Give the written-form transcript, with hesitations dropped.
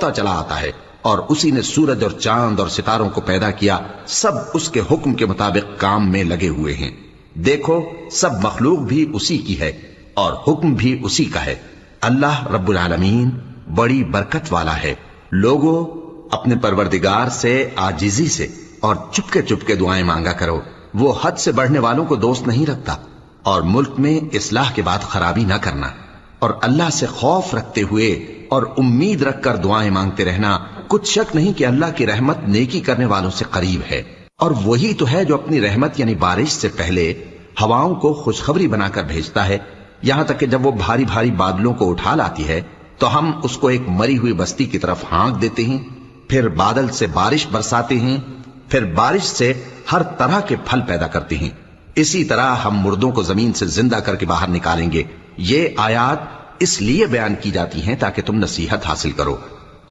دوڑتا چلا آتا ہے، اور اسی نے سورج اور چاند اور ستاروں کو پیدا کیا، سب اس کے حکم کے مطابق کام میں لگے ہوئے ہیں۔ دیکھو سب مخلوق بھی اسی کی ہے اور حکم بھی اسی کا ہے۔ اللہ رب العالمین بڑی برکت والا ہے۔ لوگوں اپنے پروردگار سے عاجزی سے اور چپکے چپکے دعائیں مانگا کرو، وہ حد سے بڑھنے والوں کو دوست نہیں رکھتا، اور ملک میں اصلاح کے بعد خرابی نہ کرنا، اور اللہ سے خوف رکھتے ہوئے اور امید رکھ کر دعائیں مانگتے رہنا۔ کچھ شک نہیں کہ اللہ کی رحمت نیکی کرنے والوں سے قریب ہے، اور وہی تو ہے جو اپنی رحمت یعنی بارش سے پہلے ہواؤں کو خوشخبری بنا کر بھیجتا ہے، یہاں تک کہ جب وہ بھاری بھاری بادلوں کو اٹھا لاتی ہے تو ہم اس کو ایک مری ہوئی بستی کی طرف ہانک دیتے ہیں، پھر بادل سے بارش برساتے ہیں، پھر بارش سے ہر طرح کے پھل پیدا کرتے ہیں۔ اسی طرح ہم مردوں کو زمین سے زندہ کر کے باہر نکالیں گے۔ یہ آیات اس لیے بیان کی جاتی ہیں تاکہ تم نصیحت حاصل کرو۔